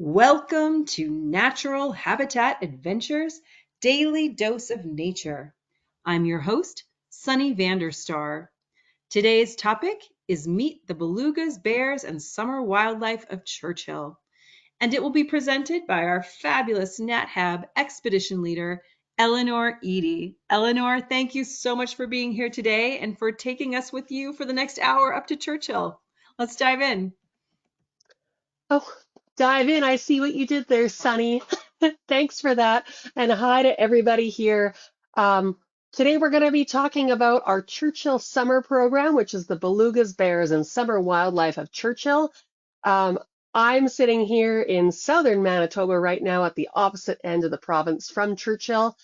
Welcome to Natural Habitat Adventures Daily Dose of Nature. I'm your host, Sunny Vanderstar. Today's topic is Meet the Belugas, Bears, and Summer Wildlife of Churchill. And it will be presented by our fabulous NatHab expedition leader, Eleanor Edye. Eleanor, thank you so much for being here today and for taking us with you for the next hour up to Churchill. Let's dive in. Oh, dive in. I see what you did there, Sunny. Thanks for that. And hi to everybody here. Um, Today we're going to be talking about our Churchill summer program, which is the Belugas, Bears, and Summer Wildlife of Churchill. Um, I'm sitting here in southern Manitoba right now at the opposite end of the province from Churchill,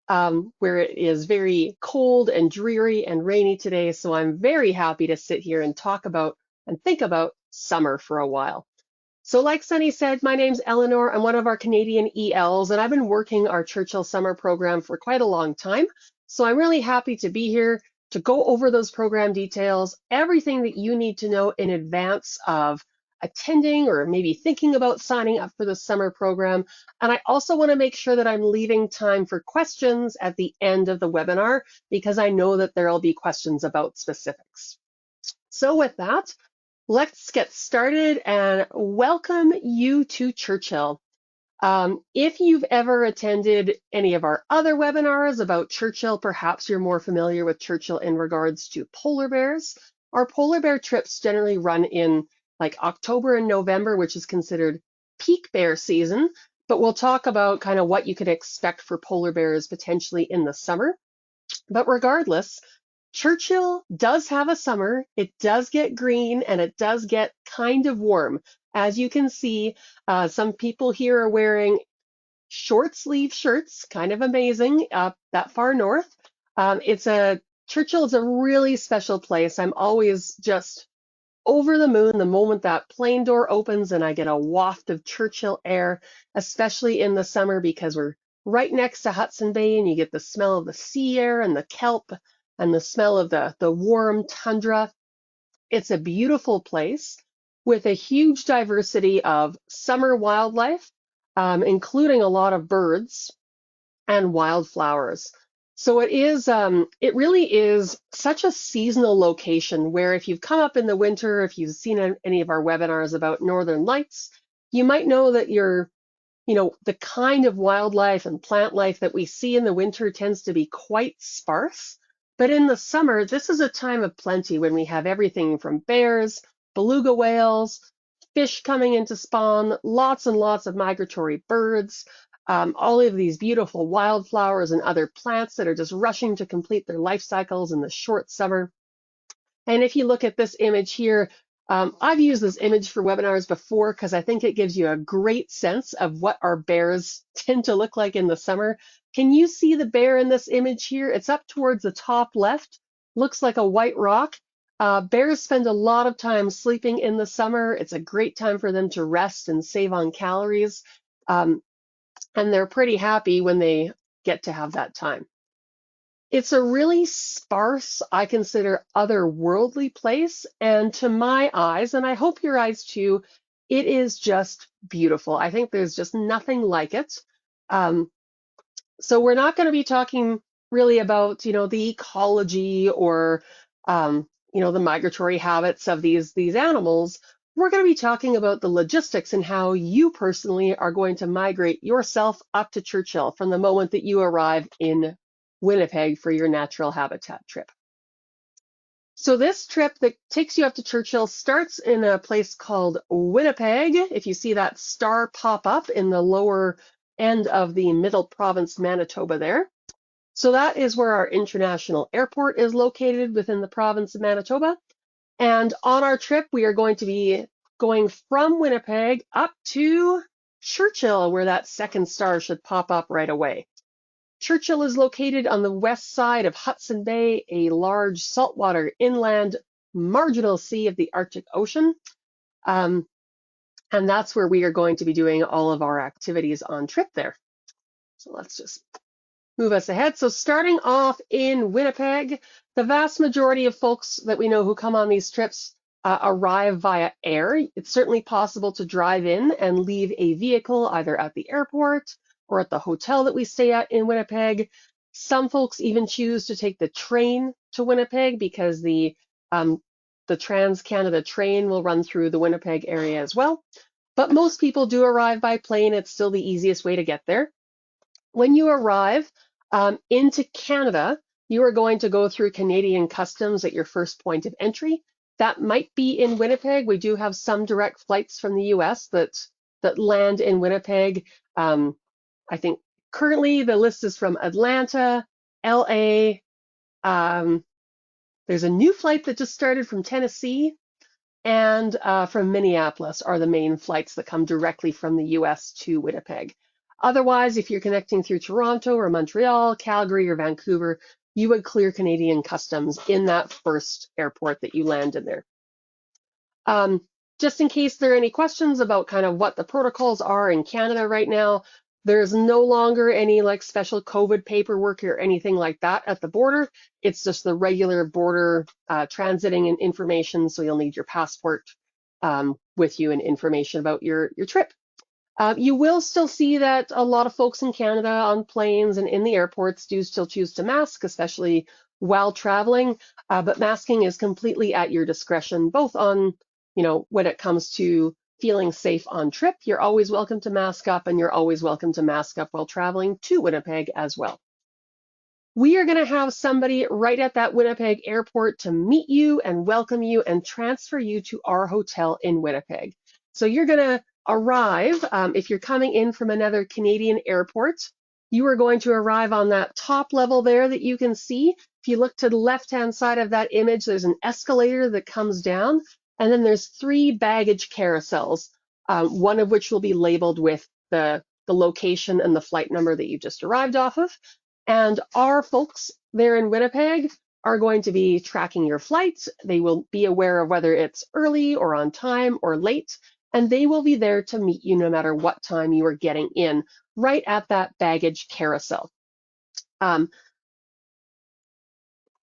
where it is very cold and dreary and rainy today. So I'm very happy to sit here and talk about and think about summer for a while. So like Sunny said, my name's Eleanor. I'm one of our Canadian ELs, and I've been working our Churchill summer program for quite a long time. So I'm really happy to be here to go over those program details, everything that you need to know in advance of attending or maybe thinking about signing up for the summer program. And I also want to make sure that I'm leaving time for questions at the end of the webinar because I know that there'll be questions about specifics. So with that, let's get started and welcome you to Churchill. If you've ever attended any of our other webinars about Churchill, perhaps you're more familiar with Churchill in regards to polar bears. Our polar bear trips generally run in like October and November, which is considered peak bear season, but we'll talk about kind of what you could expect for polar bears potentially in the summer. But regardless, Churchill does have a summer, it does get green, and it does get kind of warm. As you can see, some people here are wearing short sleeve shirts, kind of amazing, up that far north. Churchill is a really special place. I'm always just over the moon the moment that plane door opens and I get a waft of Churchill air, especially in the summer because we're right next to Hudson Bay and you get the smell of the sea air and the kelp and the smell of the warm tundra. It's a beautiful place with a huge diversity of summer wildlife, including a lot of birds and wildflowers. So it really is such a seasonal location where if you've come up in the winter, if you've seen any of our webinars about Northern Lights, you might know that the kind of wildlife and plant life that we see in the winter tends to be quite sparse. But in the summer, this is a time of plenty when we have everything from bears, beluga whales, fish coming into spawn, lots and lots of migratory birds, all of these beautiful wildflowers and other plants that are just rushing to complete their life cycles in the short summer. And if you look at this image here, I've used this image for webinars before because I think it gives you a great sense of what our bears tend to look like in the summer. Can you see the bear in this image here? It's up towards the top left, looks like a white rock. Bears spend a lot of time sleeping in the summer. It's a great time for them to rest and save on calories. And they're pretty happy when they get to have that time. It's a really sparse, I consider, otherworldly place. And to my eyes, and I hope your eyes too, it is just beautiful. I think there's just nothing like it. So we're not going to be talking really about, the ecology or, the migratory habits of these animals. We're going to be talking about the logistics and how you personally are going to migrate yourself up to Churchill from the moment that you arrive in Winnipeg for your natural habitat trip. So this trip that takes you up to Churchill starts in a place called Winnipeg. If you see that star pop up in the lower end of the middle province, Manitoba there. So that is where our international airport is located within the province of Manitoba. And on our trip, we are going to be going from Winnipeg up to Churchill, where that second star should pop up right away. Churchill is located on the west side of Hudson Bay, a large saltwater inland marginal sea of the Arctic Ocean. And that's where we are going to be doing all of our activities on trip there. So let's just move us ahead. So starting off in Winnipeg, the vast majority of folks that we know who come on these trips arrive via air. It's certainly possible to drive in and leave a vehicle either at the airport or at the hotel that we stay at in Winnipeg. Some folks even choose to take the train to Winnipeg because the Trans-Canada train will run through the Winnipeg area as well. But most people do arrive by plane. It's still the easiest way to get there. When you arrive into Canada, you are going to go through Canadian customs at your first point of entry. That might be in Winnipeg. We do have some direct flights from the US that land in Winnipeg. I think currently the list is from Atlanta, LA. There's a new flight that just started from Tennessee, and from Minneapolis are the main flights that come directly from the US to Winnipeg. Otherwise, if you're connecting through Toronto or Montreal, Calgary or Vancouver, you would clear Canadian customs in that first airport that you land in there. Just in case there are any questions about kind of what the protocols are in Canada right now, there's no longer any like special COVID paperwork or anything like that at the border. It's just the regular border transiting and information. So you'll need your passport with you and information about your trip. You will still see that a lot of folks in Canada on planes and in the airports do still choose to mask, especially while traveling. But masking is completely at your discretion, both on, when it comes to feeling safe on trip. You're always welcome to mask up, and you're always welcome to mask up while traveling to Winnipeg as well. We are going to have somebody right at that Winnipeg airport to meet you and welcome you and transfer you to our hotel in Winnipeg. So you're going to arrive, if you're coming in from another Canadian airport, you are going to arrive on that top level there that you can see. If you look to the left-hand side of that image, there's an escalator that comes down, and then there's 3 baggage carousels, one of which will be labeled with the location and the flight number that you just arrived off of. And our folks there in Winnipeg are going to be tracking your flights. They will be aware of whether it's early or on time or late, and they will be there to meet you no matter what time you are getting in, right at that baggage carousel.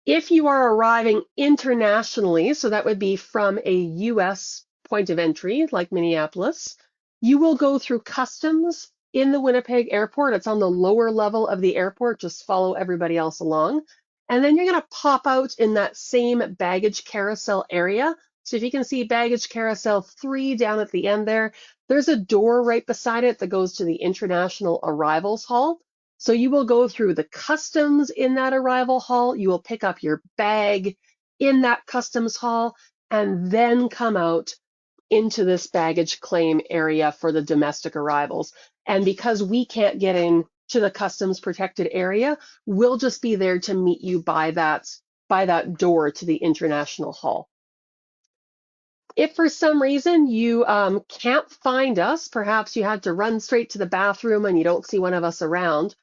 If you are arriving internationally, so that would be from a US point of entry, like Minneapolis, you will go through customs in the Winnipeg airport. It's on the lower level of the airport. Just follow everybody else along. And then you're going to pop out in that same baggage carousel area. So if you can see baggage carousel 3 down at the end there, there's a door right beside it that goes to the International Arrivals Hall. So you will go through the customs in that arrival hall. You will pick up your bag in that customs hall and then come out into this baggage claim area for the domestic arrivals. And because we can't get in to the customs protected area, we'll just be there to meet you by that door to the international hall. If for some reason you can't find us, perhaps you had to run straight to the bathroom and you don't see one of us around,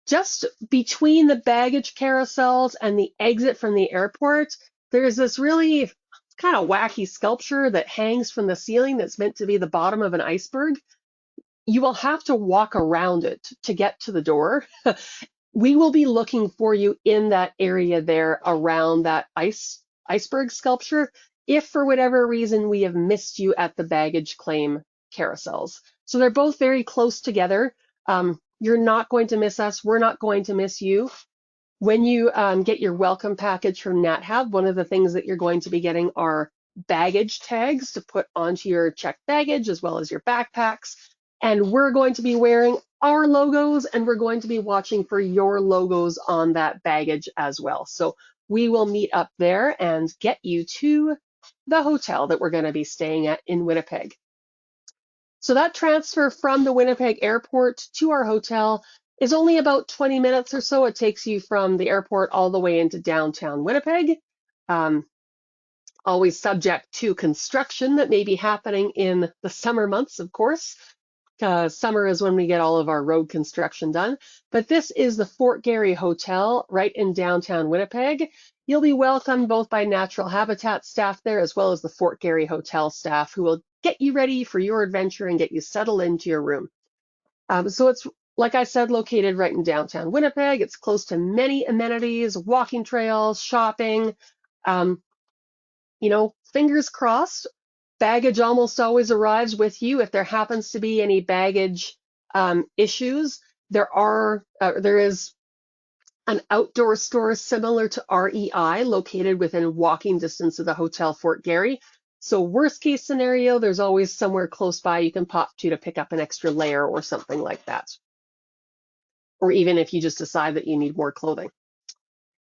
just between the baggage carousels and the exit from the airport, there's this really kind of wacky sculpture that hangs from the ceiling that's meant to be the bottom of an iceberg. You will have to walk around it to get to the door. We will be looking for you in that area there around that iceberg sculpture if for whatever reason we have missed you at the baggage claim carousels. So they're both very close together. You're not going to miss us. We're not going to miss you. When you get your welcome package from NatHab, one of the things that you're going to be getting are baggage tags to put onto your checked baggage as well as your backpacks. And we're going to be wearing our logos, and we're going to be watching for your logos on that baggage as well. So we will meet up there and get you to the hotel that we're going to be staying at in Winnipeg. So that transfer from the Winnipeg airport to our hotel is only about 20 minutes or so. It takes you from the airport all the way into downtown Winnipeg. Always subject to construction that may be happening in the summer months, of course. Summer is when we get all of our road construction done. But this is the Fort Garry Hotel right in downtown Winnipeg. You'll be welcomed both by Natural Habitat staff there as well as the Fort Garry Hotel staff who will get you ready for your adventure and get you settled into your room. So it's, like I said, located right in downtown Winnipeg. It's close to many amenities, walking trails, shopping. fingers crossed, baggage almost always arrives with you. If there happens to be any baggage issues, there is an outdoor store similar to REI located within walking distance of the Hotel Fort Garry. So worst case scenario, there's always somewhere close by you can pop to pick up an extra layer or something like that. Or even if you just decide that you need more clothing.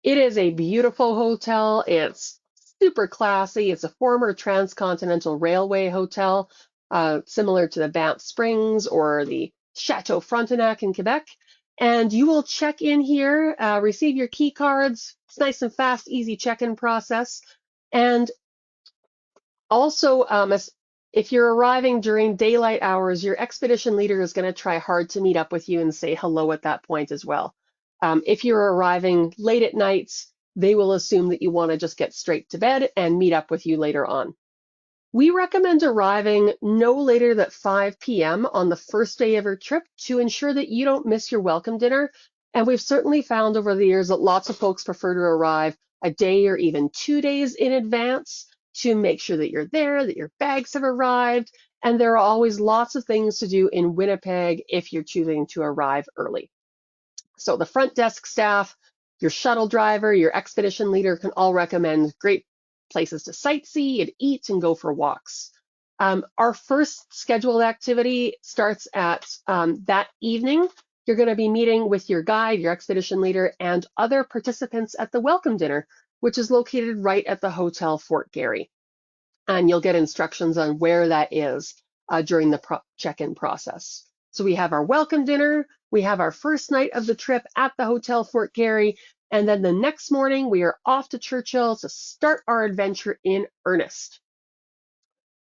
It is a beautiful hotel. It's super classy. It's a former transcontinental railway hotel, similar to the Banff Springs or the Chateau Frontenac in Quebec. And you will check in here, receive your key cards. It's nice and fast, easy check-in process. And also, if you're arriving during daylight hours, your expedition leader is going to try hard to meet up with you and say hello at that point as well. If you're arriving late at night, they will assume that you want to just get straight to bed and meet up with you later on. We recommend arriving no later than 5 p.m. on the first day of your trip to ensure that you don't miss your welcome dinner. And we've certainly found over the years that lots of folks prefer to arrive a day or even 2 days in advance to make sure that you're there, that your bags have arrived, and there are always lots of things to do in Winnipeg if you're choosing to arrive early. So the front desk staff, your shuttle driver, your expedition leader can all recommend great places to sightsee and eat and go for walks. Our first scheduled activity starts at that evening. You're going to be meeting with your guide, your expedition leader, and other participants at the welcome dinner, which is located right at the Hotel Fort Garry. And you'll get instructions on where that is during the check-in process. So we have our welcome dinner, we have our first night of the trip at the Hotel Fort Garry, and then the next morning we are off to Churchill to start our adventure in earnest.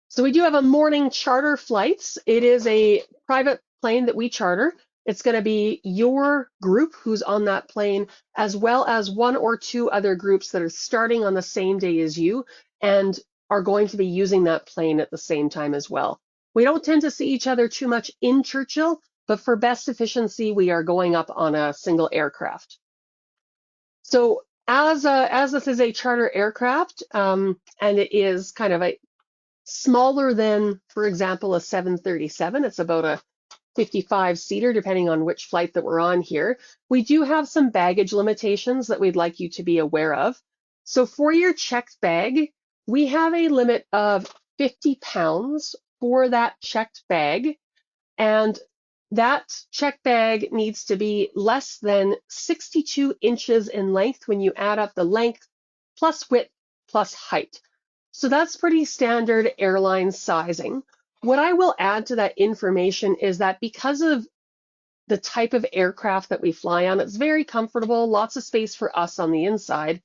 So we do have a morning charter flights. It is a private plane that we charter. It's going to be your group who's on that plane, as well as 1 or 2 other groups that are starting on the same day as you and are going to be using that plane at the same time as well. We don't tend to see each other too much in Churchill, but for best efficiency, we are going up on a single aircraft. So as this is a charter aircraft, and it is kind of a smaller than, for example, a 737, it's about a 55-seater, depending on which flight that we're on here. We do have some baggage limitations that we'd like you to be aware of. So for your checked bag, we have a limit of 50 pounds for that checked bag, and that checked bag needs to be less than 62 inches in length when you add up the length plus width plus height. So that's pretty standard airline sizing. What I will add to that information is that because of the type of aircraft that we fly on, it's very comfortable, lots of space for us on the inside,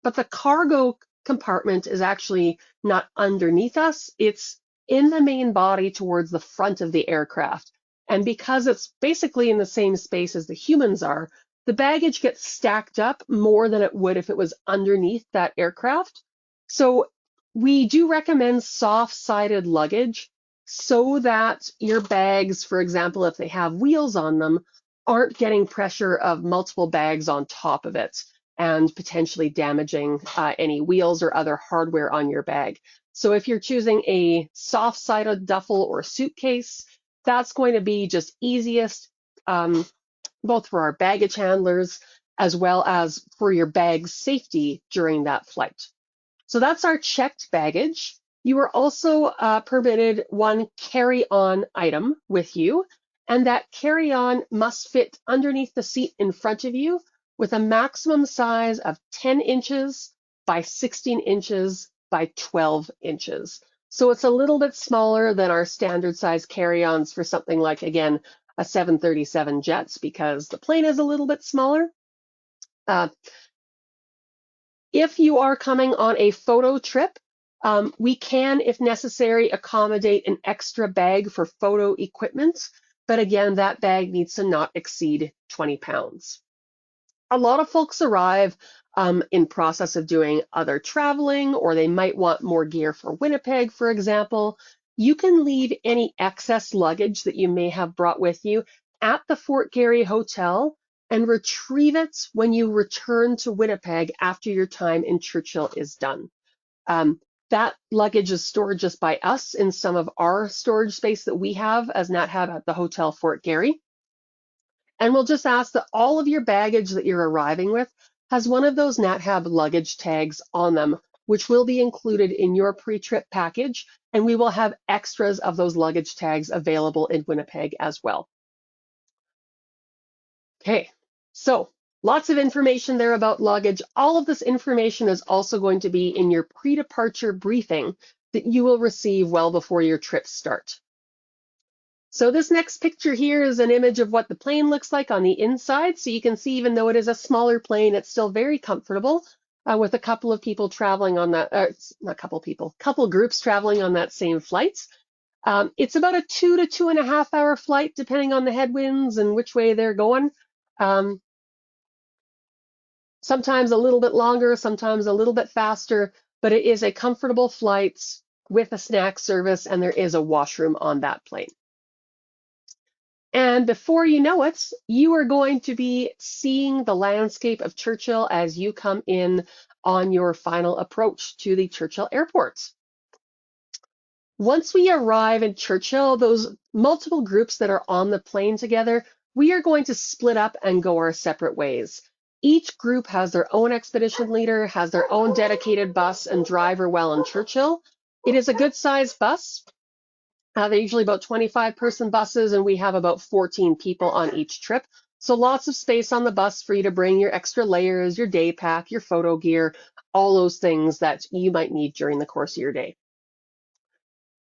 but the cargo compartment is actually not underneath us, it's in the main body towards the front of the aircraft. And because it's basically in the same space as the humans are, the baggage gets stacked up more than it would if it was underneath that aircraft. So we do recommend soft-sided luggage so that your bags, for example, if they have wheels on them, aren't getting pressure of multiple bags on top of it and potentially damaging any wheels or other hardware on your bag. So if you're choosing a soft-sided duffel or suitcase, that's going to be just easiest, both for our baggage handlers as well as for your bag's safety during that flight. So that's our checked baggage. You are also permitted one carry-on item with you, and that carry-on must fit underneath the seat in front of you with a maximum size of 10 inches by 16 inches by 12 inches. So it's a little bit smaller than our standard size carry-ons for something like, again, a 737 Jets because the plane is a little bit smaller. If you are coming on a photo trip, we can, if necessary, accommodate an extra bag for photo equipment. But again, that bag needs to not exceed 20 pounds. A lot of folks arrive in process of doing other traveling, or they might want more gear for Winnipeg, for example. You can leave any excess luggage that you may have brought with you at the Fort Garry Hotel and retrieve it when you return to Winnipeg after your time in Churchill is done. That luggage is stored just by us in some of our storage space that we have as Nat have at the Hotel Fort Garry. And we'll just ask that all of your baggage that you're arriving with has one of those NatHab luggage tags on them, which will be included in your pre-trip package, and we will have extras of those luggage tags available in Winnipeg as well. Okay, so lots of information there about luggage. All of this information is also going to be in your pre-departure briefing that you will receive well before your trips start. So this next picture here is an image of what the plane looks like on the inside. So you can see, even though it is a smaller plane, it's still very comfortable with a couple of people traveling on that, not a couple people, couple groups traveling on that same flight. It's about a 2 to 2.5 hour flight, depending on the headwinds and which way they're going. Sometimes a little bit longer, sometimes a little bit faster, but it is a comfortable flight with a snack service, and there is a washroom on that plane. And before you know it, you are going to be seeing the landscape of Churchill as you come in on your final approach to the Churchill Airport. Once we arrive in Churchill, those multiple groups that are on the plane together, we are going to split up and go our separate ways. Each group has their own expedition leader, has their own dedicated bus and driver while in Churchill. It is a good-sized bus. They're usually about 25-person buses, and we have about 14 people on each trip. So lots of space on the bus for you to bring your extra layers, your day pack, your photo gear, all those things that you might need during the course of your day.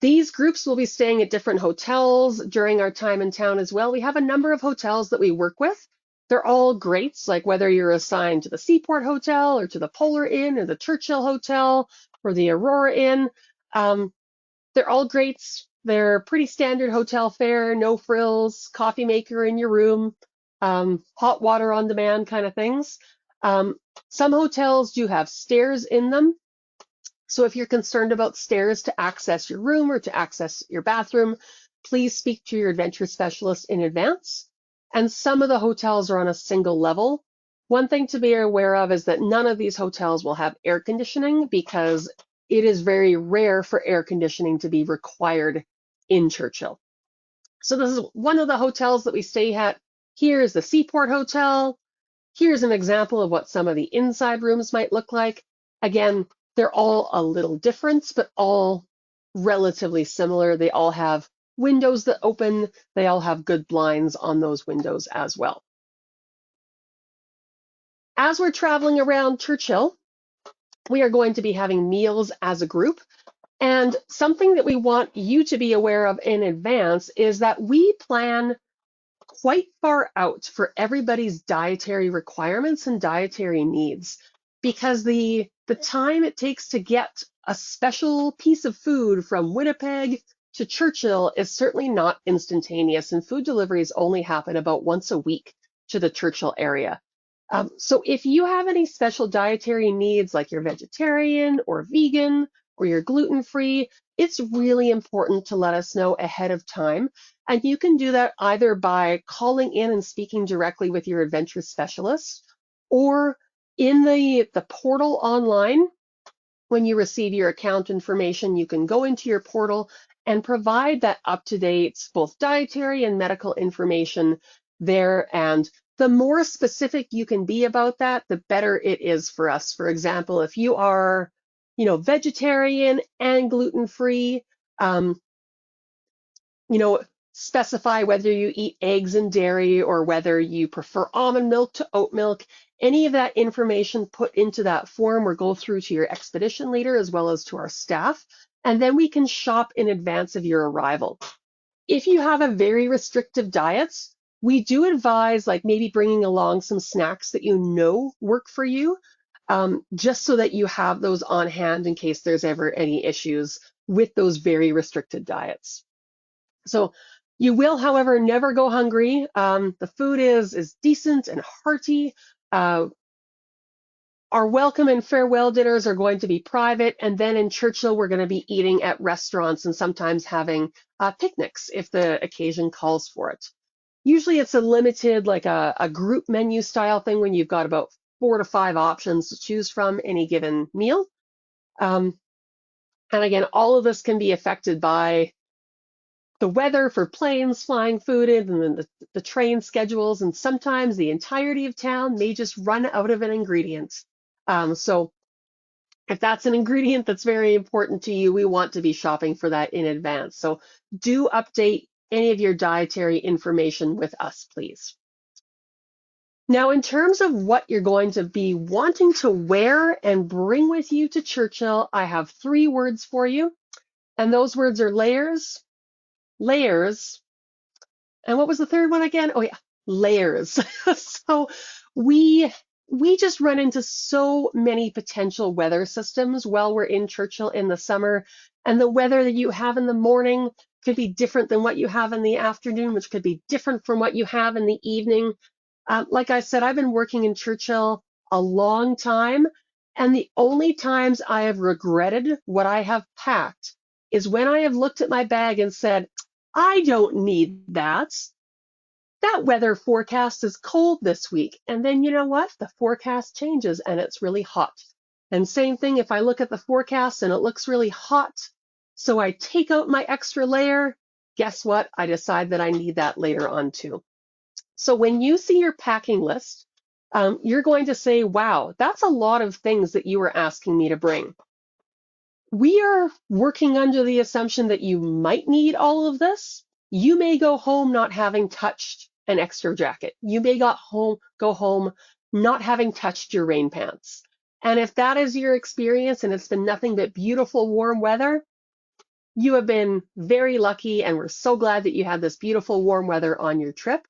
These groups will be staying at different hotels during our time in town as well. We have a number of hotels that we work with. They're all great, like whether you're assigned to the Seaport Hotel or to the Polar Inn or the Churchill Hotel or the Aurora Inn. They're all great. They're pretty standard hotel fare, no frills, coffee maker in your room, hot water on demand kind of things. Some hotels do have stairs in them. So if you're concerned about stairs to access your room or to access your bathroom, please speak to your adventure specialist in advance. And some of the hotels are on a single level. One thing to be aware of is that none of these hotels will have air conditioning, because it is very rare for air conditioning to be required in Churchill. So this is one of the hotels that we stay at. Here is the Seaport Hotel. Here's an example of what some of the inside rooms might look like. Again, they're all a little different, but all relatively similar. They all have windows that open. They all have good blinds on those windows as well. As we're traveling around Churchill, we are going to be having meals as a group. And something that we want you to be aware of in advance is that we plan quite far out for everybody's dietary requirements and dietary needs, because the time it takes to get a special piece of food from Winnipeg to Churchill is certainly not instantaneous, and food deliveries only happen about once a week to the Churchill area. So if you have any special dietary needs, like you're vegetarian or vegan or you're gluten-free, it's really important to let us know ahead of time. And you can do that either by calling in and speaking directly with your adventure specialist, or in the portal online. When you receive your account information, you can go into your portal and provide that up-to-date both dietary and medical information there. And the more specific you can be about that, the better it is for us. For example, if you are, vegetarian and gluten-free, specify whether you eat eggs and dairy or whether you prefer almond milk to oat milk. Any of that information put into that form or go through to your expedition leader as well as to our staff, and then we can shop in advance of your arrival. If you have a very restrictive diet, we do advise maybe bringing along some snacks that work for you, just so that you have those on hand in case there's ever any issues with those very restricted diets. So you will, however, never go hungry. The food is decent and hearty. Our welcome and farewell dinners are going to be private, and then in Churchill, we're going to be eating at restaurants and sometimes having picnics if the occasion calls for it. Usually it's a limited, a group menu style thing when you've got about 4 to 5 options to choose from any given meal. And again, all of this can be affected by the weather for planes flying food in, and then the train schedules, and sometimes the entirety of town may just run out of an ingredient. So if that's an ingredient that's very important to you, we want to be shopping for that in advance. So do update any of your dietary information with us, please. Now, in terms of what you're going to be wanting to wear and bring with you to Churchill, I have 3 words for you, and those words are layers, layers, and what was the third one again? Oh yeah, layers. So we just run into so many potential weather systems while we're in Churchill in the summer, and the weather that you have in the morning could be different than what you have in the afternoon, which could be different from what you have in the evening. Like I said, I've been working in Churchill a long time, and the only times I have regretted what I have packed is when I have looked at my bag and said, I don't need that. That weather forecast is cold this week. And then you know what? The forecast changes and it's really hot. And same thing if I look at the forecast and it looks really hot, so I take out my extra layer, guess what? I decide that I need that later on too. So when you see your packing list, you're going to say, wow, that's a lot of things that you were asking me to bring. We are working under the assumption that you might need all of this. You may go home not having touched an extra jacket. You may go home not having touched your rain pants. And if that is your experience and it's been nothing but beautiful warm weather, you have been very lucky, and we're so glad that you had this beautiful warm weather on your trip.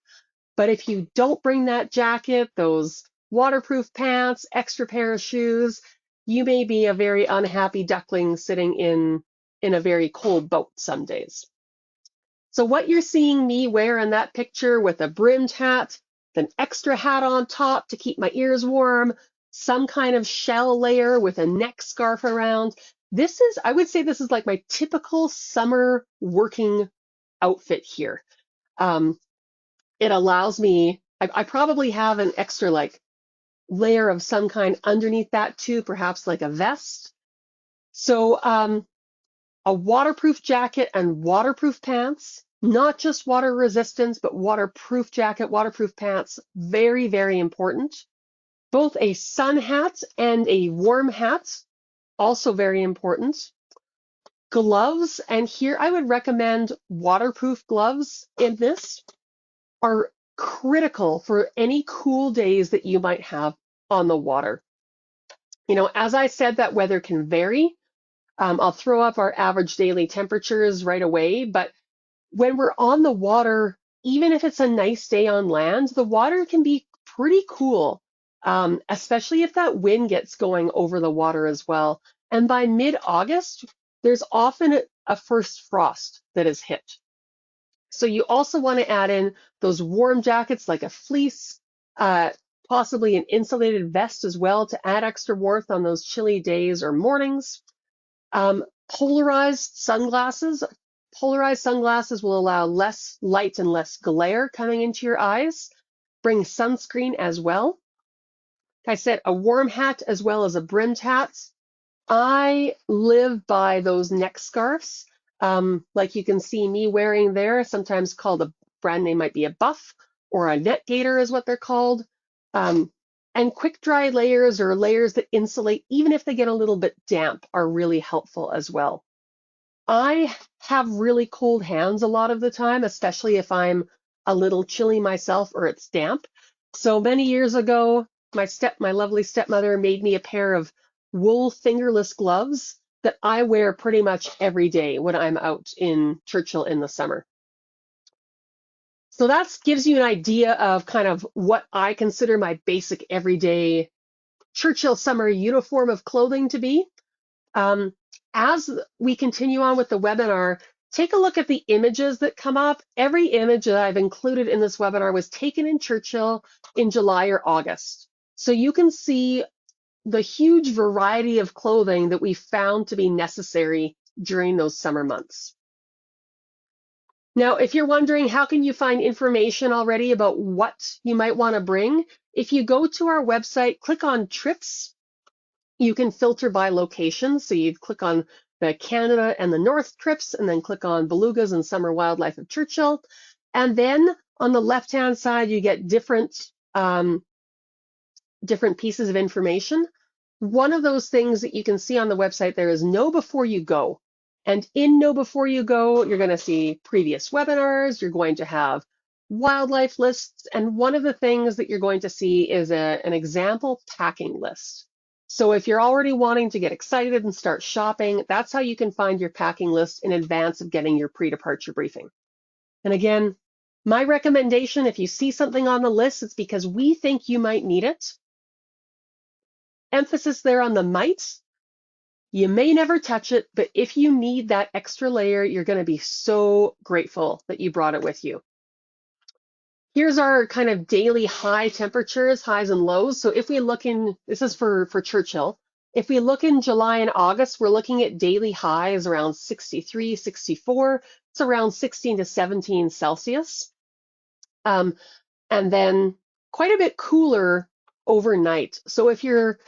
But if you don't bring that jacket, those waterproof pants, extra pair of shoes, you may be a very unhappy duckling sitting in a very cold boat some days. So what you're seeing me wear in that picture with a brimmed hat, an extra hat on top to keep my ears warm, some kind of shell layer with a neck scarf around, I would say this is like my typical summer working outfit here. It allows me, I probably have an extra like layer of some kind underneath that too, perhaps like a vest. So a waterproof jacket and waterproof pants, not just water resistance, but waterproof jacket, waterproof pants, very, very important. Both a sun hat and a warm hat, also very important. Gloves, and here I would recommend waterproof gloves in this, are critical for any cool days that you might have on the water. You know, as I said, that weather can vary. I'll throw up our average daily temperatures right away, but when we're on the water, even if it's a nice day on land, the water can be pretty cool, especially if that wind gets going over the water as well. And by mid-August, there's often a first frost that is hit. So you also want to add in those warm jackets like a fleece, possibly an insulated vest as well to add extra warmth on those chilly days or mornings. Polarized sunglasses. Polarized sunglasses will allow less light and less glare coming into your eyes. Bring sunscreen as well. Like I said, a warm hat as well as a brimmed hat. I live by those neck scarves, like you can see me wearing there, sometimes called, a brand name might be a Buff or a net gator is what they're called. And quick dry layers, or layers that insulate, even if they get a little bit damp, are really helpful as well. I have really cold hands a lot of the time, especially if I'm a little chilly myself or it's damp. So many years ago, my lovely stepmother made me a pair of wool fingerless gloves that I wear pretty much every day when I'm out in Churchill in the summer. So that gives you an idea of kind of what I consider my basic everyday Churchill summer uniform of clothing to be. As we continue on with the webinar, take a look at the images that come up. Every image that I've included in this webinar was taken in Churchill in July or August. So you can see the huge variety of clothing that we found to be necessary during those summer months. Now, if you're wondering how can you find information already about what you might want to bring, if you go to our website, click on trips, you can filter by location. So you'd click on the Canada and the North trips, and then click on Belugas and Summer Wildlife of Churchill. And then on the left-hand side, you get different pieces of information. One of those things that you can see on the website there is Know Before You Go. And in Know Before You Go, you're going to see previous webinars, you're going to have wildlife lists, and one of the things that you're going to see is an example packing list. So if you're already wanting to get excited and start shopping, that's how you can find your packing list in advance of getting your pre-departure briefing. And again, my recommendation, if you see something on the list, it's because we think you might need it. Emphasis there on the might. You may never touch it, but if you need that extra layer, you're going to be so grateful that you brought it with you. Here's our kind of daily high temperatures, highs and lows. So if we look in, this is for Churchill. If we look in July and August, we're looking at daily highs around 63, 64. It's around 16 to 17 Celsius. And then quite a bit cooler overnight. So if you're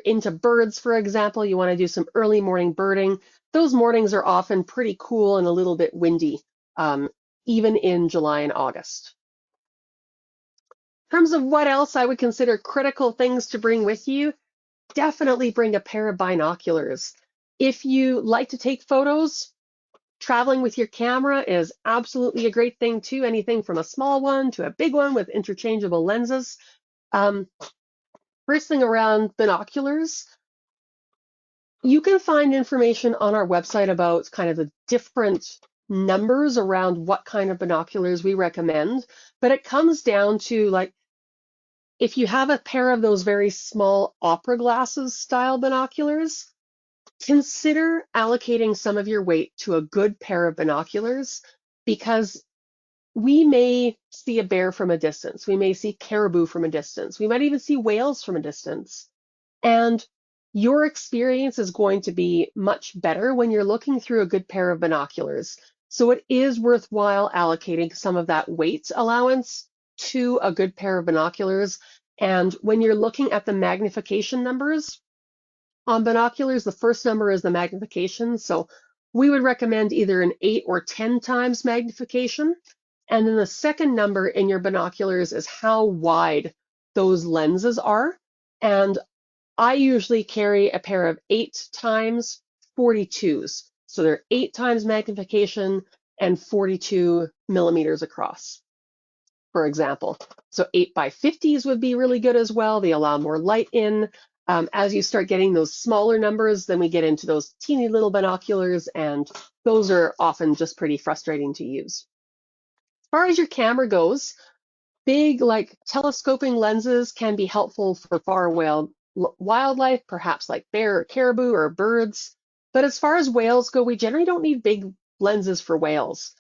into birds, for example, you want to do some early morning birding, those mornings are often pretty cool and a little bit windy, even in July and August. In terms of what else I would consider critical things to bring with you, definitely bring a pair of binoculars. If you like to take photos, traveling with your camera is absolutely a great thing too, anything from a small one to a big one with interchangeable lenses. First thing around binoculars, you can find information on our website about kind of the different numbers around what kind of binoculars we recommend, but it comes down to like, if you have a pair of those very small opera glasses style binoculars, consider allocating some of your weight to a good pair of binoculars, because we may see a bear from a distance. We may see caribou from a distance. We might even see whales from a distance. And your experience is going to be much better when you're looking through a good pair of binoculars. So it is worthwhile allocating some of that weight allowance to a good pair of binoculars. And when you're looking at the magnification numbers on binoculars, the first number is the magnification. So we would recommend either an 8 or 10 times magnification. And then the second number in your binoculars is how wide those lenses are. And I usually carry a pair of 8 times 42s. So they're 8 times magnification and 42 millimeters across, for example. So 8 by 50s would be really good as well. They allow more light in. As you start getting those smaller numbers, then we get into those teeny little binoculars, and those are often just pretty frustrating to use. As far as your camera goes, big, like telescoping lenses can be helpful for far away wildlife, perhaps like bear or caribou or birds. But as far as whales go, we generally don't need big lenses for whales.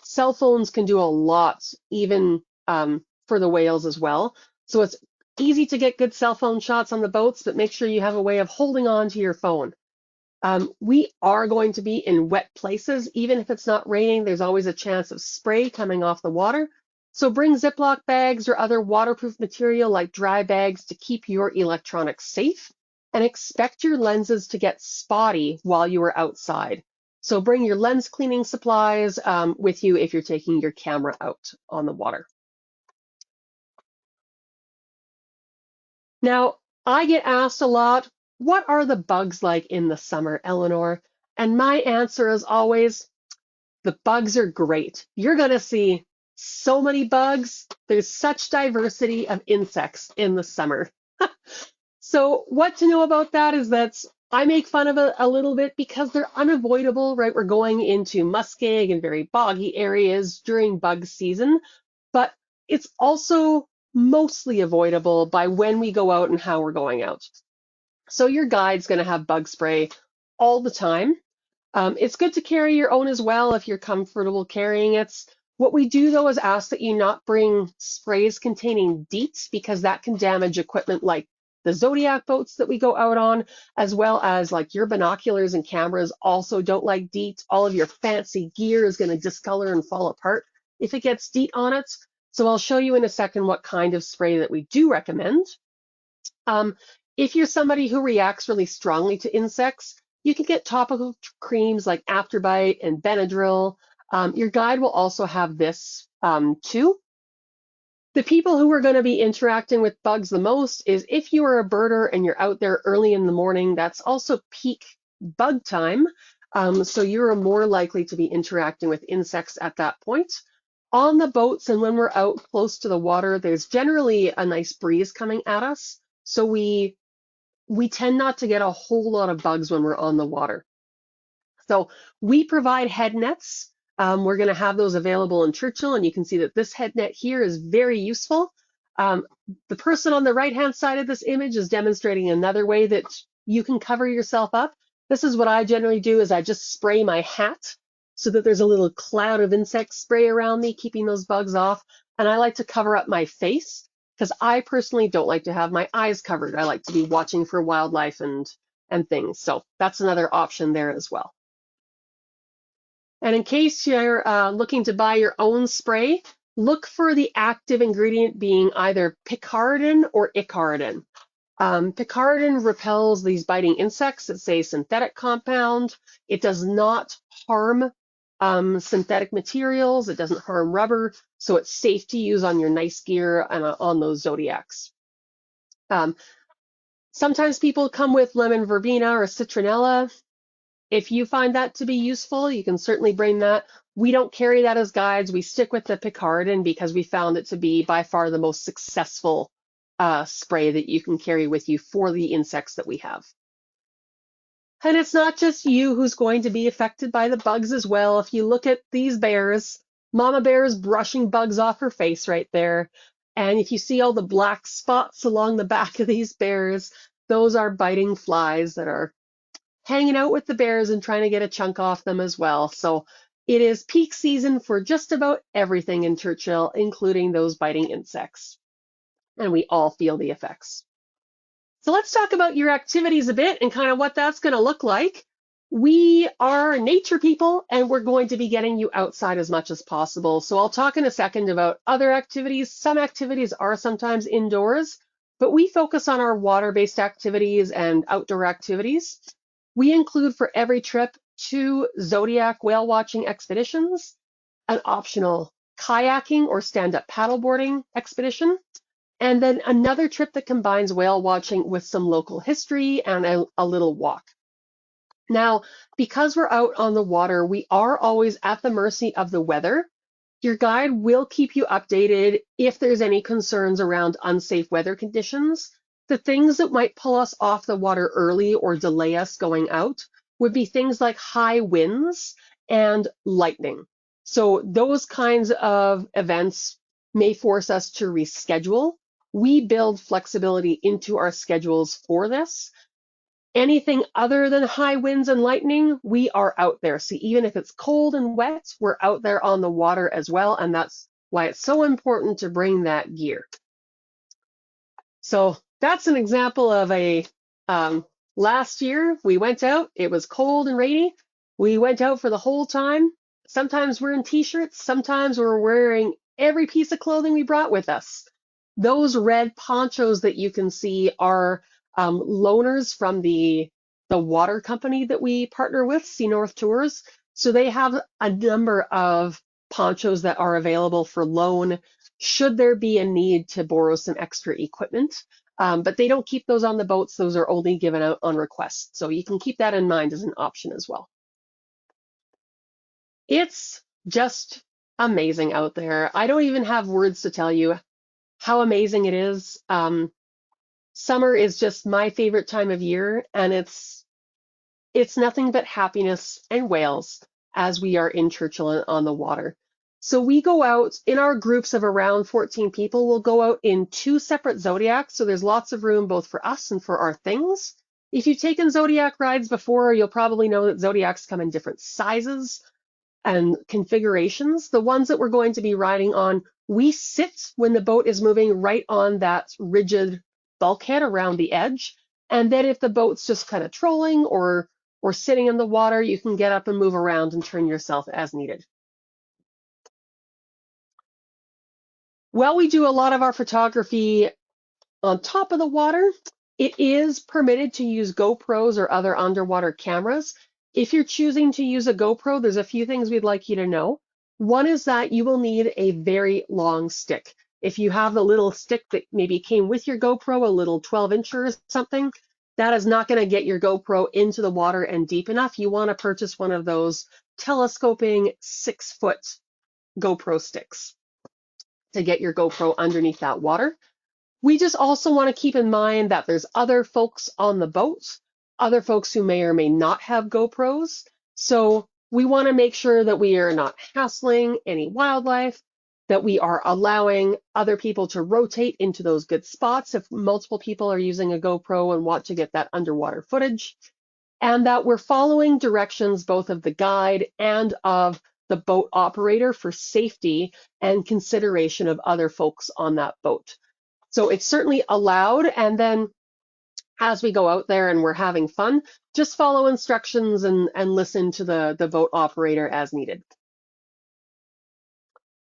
Cell phones can do a lot, even for the whales as well. So it's easy to get good cell phone shots on the boats, but make sure you have a way of holding on to your phone. We are going to be in wet places. Even if it's not raining, there's always a chance of spray coming off the water. So bring Ziploc bags or other waterproof material like dry bags to keep your electronics safe, and expect your lenses to get spotty while you are outside. So bring your lens cleaning supplies with you if you're taking your camera out on the water. Now, I get asked a lot, what are the bugs like in the summer, Eleanor? And my answer is always, the bugs are great. You're going to see so many bugs. There's such diversity of insects in the summer. So what to know about that is that I make fun of it a little bit because they're unavoidable, right? We're going into muskeg and very boggy areas during bug season, but it's also mostly avoidable by when we go out and how we're going out. So your guide's going to have bug spray all the time. It's good to carry your own as well if you're comfortable carrying it. What we do though is ask that you not bring sprays containing DEET, because that can damage equipment like the Zodiac boats that we go out on, as well as like your binoculars and cameras also don't like DEET. All of your fancy gear is going to discolor and fall apart if it gets DEET on it. So I'll show you in a second what kind of spray that we do recommend. If you're somebody who reacts really strongly to insects, You can get topical creams like Afterbite and Benadryl. Your guide will also have this too. The people who are going to be interacting with bugs the most is if you are a birder and you're out there early in the morning, that's also peak bug time. So you're more likely to be interacting with insects at that point. On the boats and when we're out close to the water, there's generally a nice breeze coming at us. So we tend not to get a whole lot of bugs when we're on the water. So we provide head nets. We're going to have those available in Churchill, and you can see that this head net here is very useful. Um, the person on the right-hand side of this image is demonstrating another way that you can cover yourself up. This is what I generally do is I just spray my hat so that there's a little cloud of insect spray around me, keeping those bugs off. And I like to cover up my face because I personally don't like to have my eyes covered. I like to be watching for wildlife and things. So that's another option there as well. And in case you're looking to buy your own spray, look for the active ingredient being either picaridin or icaridin. Picaridin repels these biting insects. It's a synthetic compound. It does not harm synthetic materials. It doesn't harm rubber, so it's safe to use on your nice gear and on those Zodiacs. Sometimes people come with lemon verbena or citronella. If you find that to be useful, you can certainly bring that. We don't carry that as guides. We stick with the picaridin because we found it to be by far the most successful spray that you can carry with you for the insects that we have. And it's not just you who's going to be affected by the bugs as well. If you look at these bears, Mama Bear is brushing bugs off her face right there. And if you see all the black spots along the back of these bears, those are biting flies that are hanging out with the bears and trying to get a chunk off them as well. So it is peak season for just about everything in Churchill, including those biting insects. And we all feel the effects. So let's talk about your activities a bit and kind of what that's going to look like. We are nature people and we're going to be getting you outside as much as possible. So I'll talk in a second about other activities. Some activities are sometimes indoors, but we focus on our water-based activities and outdoor activities. We include for every trip 2 Zodiac whale watching expeditions, an optional kayaking or stand-up paddleboarding expedition, and then another trip that combines whale watching with some local history and a little walk. Now, because we're out on the water, we are always at the mercy of the weather. Your guide will keep you updated if there's any concerns around unsafe weather conditions. The things that might pull us off the water early or delay us going out would be things like high winds and lightning. So those kinds of events may force us to reschedule. We build flexibility into our schedules for this. Anything other than high winds and lightning, we are out there. So even if it's cold and wet, we're out there on the water as well. And that's why it's so important to bring that gear. So that's an example of a last year we went out. It was cold and rainy. We went out for the whole time. Sometimes we're in t-shirts. Sometimes we're wearing every piece of clothing we brought with us. Those red ponchos that you can see are loaners from the water company that we partner with, Sea North Tours. So they have a number of ponchos that are available for loan should there be a need to borrow some extra equipment. But they don't keep those on the boats. Those are only given out on request. So you can keep that in mind as an option as well. It's just amazing out there. I don't even have words to tell you how amazing it is. Summer is just my favorite time of year, and it's nothing but happiness and whales as we are in Churchill and on the water. So we go out in our groups of around 14 people. We'll go out in 2 separate Zodiacs. So there's lots of room both for us and for our things. If you've taken Zodiac rides before, you'll probably know that Zodiacs come in different sizes and configurations. The ones that we're going to be riding on, we sit when the boat is moving right on that rigid bulkhead around the edge. And then if the boat's just kind of trolling or sitting in the water, you can get up and move around and turn yourself as needed. Well, we do a lot of our photography on top of the water. It is permitted to use GoPros or other underwater cameras. If you're choosing to use a GoPro, there's a few things we'd like you to know. One is that you will need a very long stick. If you have the little stick that maybe came with your GoPro, a little 12-incher or something, that is not going to get your GoPro into the water and deep enough. You want to purchase one of those telescoping 6-foot GoPro sticks to get your GoPro underneath that water. We just also want to keep in mind that there's other folks on the boat, other folks who may or may not have GoPros. So we want to make sure that we are not hassling any wildlife, that we are allowing other people to rotate into those good spots if multiple people are using a GoPro and want to get that underwater footage, and that we're following directions both of the guide and of the boat operator for safety and consideration of other folks on that boat. So it's certainly allowed, and then as we go out there and we're having fun, just follow instructions and listen to the boat operator as needed.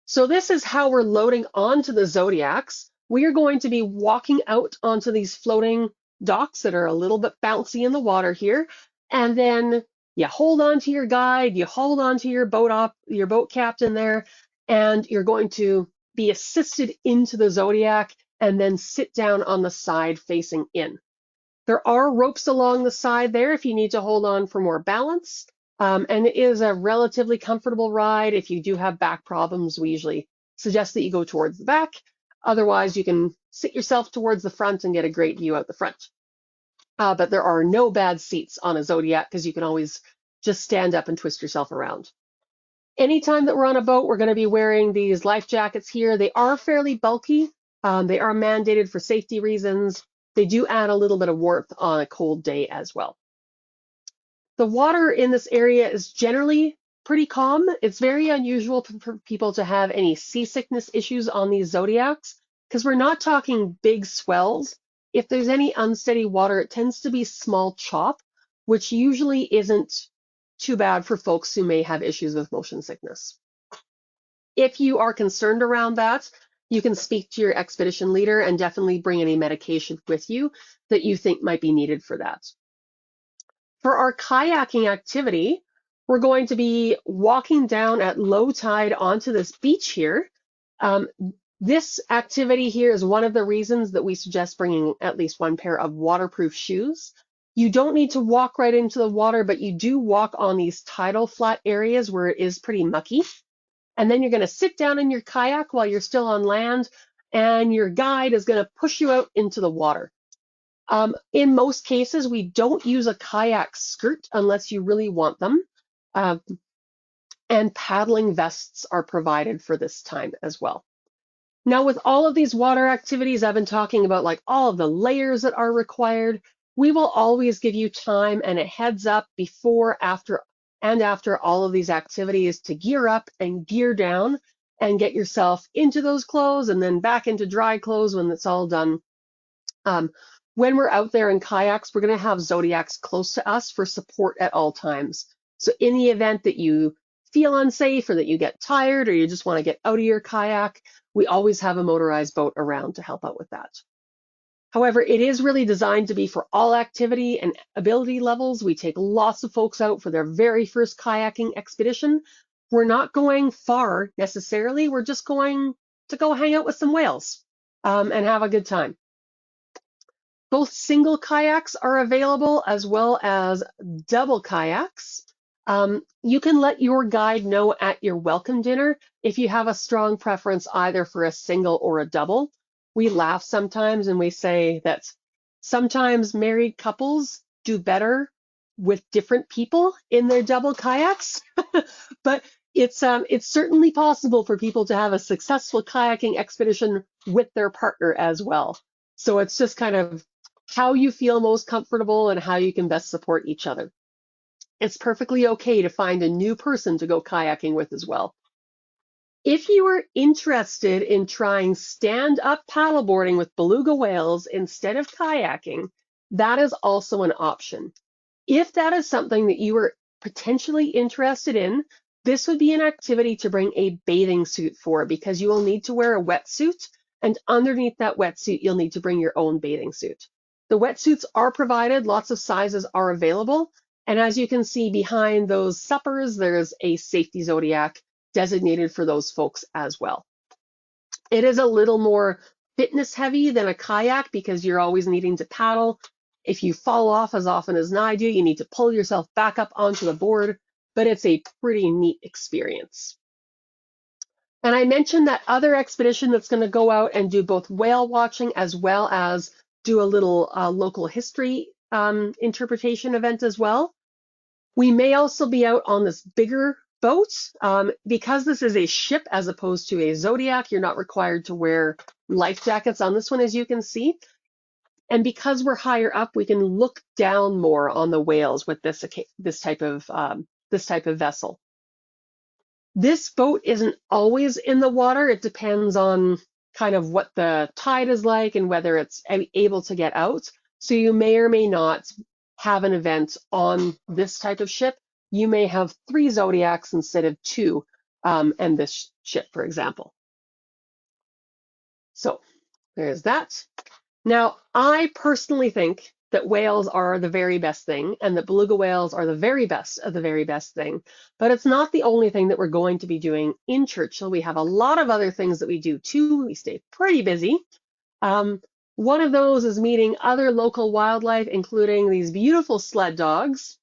So this is how we're loading onto the Zodiacs. We are going to be walking out onto these floating docks that are a little bit bouncy in the water here, and then you hold on to your guide, you hold on to your boat captain there, and you're going to be assisted into the Zodiac and then sit down on the side facing in. There are ropes along the side there if you need to hold on for more balance. And it is a relatively comfortable ride. If you do have back problems, we usually suggest that you go towards the back. Otherwise, you can sit yourself towards the front and get a great view out the front. But there are no bad seats on a Zodiac because you can always just stand up and twist yourself around. Anytime that we're on a boat, we're going to be wearing these life jackets here. They are fairly bulky. They are mandated for safety reasons. They do add a little bit of warmth on a cold day as well. The water in this area is generally pretty calm. It's very unusual for people to have any seasickness issues on these Zodiacs because we're not talking big swells. If there's any unsteady water, it tends to be small chop, which usually isn't too bad for folks who may have issues with motion sickness. If you are concerned around that, you can speak to your expedition leader and definitely bring any medication with you that you think might be needed for that. For our kayaking activity, we're going to be walking down at low tide onto this beach here. This activity here is one of the reasons that we suggest bringing at least one pair of waterproof shoes. You don't need to walk right into the water, but you do walk on these tidal flat areas where it is pretty mucky. And then you're going to sit down in your kayak while you're still on land, and your guide is going to push you out into the water. In most cases, we don't use a kayak skirt unless you really want them. And paddling vests are provided for this time as well. Now, with all of these water activities, I've been talking about like all of the layers that are required. We will always give you time and a heads up before, after, and after all of these activities to gear up and gear down and get yourself into those clothes and then back into dry clothes when it's all done. When we're out there in kayaks, we're going to have Zodiacs close to us for support at all times. So in the event that you feel unsafe or that you get tired or you just want to get out of your kayak, we always have a motorized boat around to help out with that. However, it is really designed to be for all activity and ability levels. We take lots of folks out for their very first kayaking expedition. We're not going far necessarily. We're just going to go hang out with some whales and have a good time. Both single kayaks are available as well as double kayaks. You can let your guide know at your welcome dinner if you have a strong preference either for a single or a double. We laugh sometimes and we say that sometimes married couples do better with different people in their double kayaks, but it's certainly possible for people to have a successful kayaking expedition with their partner as well. So it's just kind of how you feel most comfortable and how you can best support each other. It's perfectly okay to find a new person to go kayaking with as well. If you are interested in trying stand-up paddleboarding with beluga whales instead of kayaking, that is also an option. If that is something that you are potentially interested in, this would be an activity to bring a bathing suit for because you will need to wear a wetsuit, and underneath that wetsuit, you'll need to bring your own bathing suit. The wetsuits are provided, lots of sizes are available. And as you can see behind those suppers, there's a safety zodiac designated for those folks as well. It is a little more fitness heavy than a kayak because you're always needing to paddle. If you fall off as often as I do, you need to pull yourself back up onto the board, but it's a pretty neat experience. And I mentioned that other expedition that's going to go out and do both whale watching as well as do a little local history interpretation event as well. We may also be out on this bigger boat. Because this is a ship as opposed to a Zodiac, you're not required to wear life jackets on this one, as you can see. And because we're higher up, we can look down more on the whales with this type of vessel. This boat isn't always in the water. It depends on kind of what the tide is like and whether it's able to get out. So you may or may not have an event on this type of ship. You may have 3 Zodiacs instead of 2, and this ship, for example. So there's that. Now, I personally think that whales are the very best thing and that beluga whales are the very best of the very best thing. But it's not the only thing that we're going to be doing in Churchill. We have a lot of other things that we do too. We stay pretty busy. One of those is meeting other local wildlife, including these beautiful sled dogs.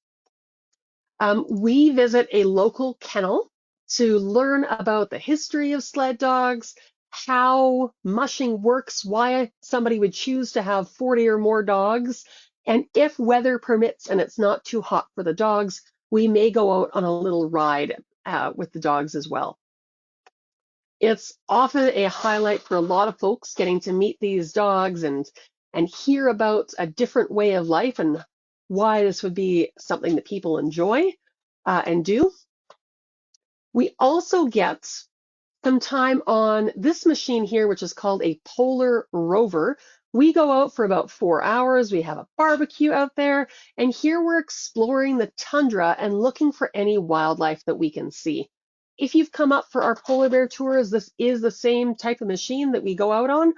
We visit a local kennel to learn about the history of sled dogs, how mushing works, why somebody would choose to have 40 or more dogs, and if weather permits and it's not too hot for the dogs, we may go out on a little ride with the dogs as well. It's often a highlight for a lot of folks getting to meet these dogs and hear about a different way of life and why this would be something that people enjoy and do. We also get some time on this machine here, which is called a Polar Rover. We go out for about 4 hours. We have a barbecue out there, and here we're exploring the tundra and looking for any wildlife that we can see. If you've come up for our polar bear tours, this is the same type of machine that we go out on,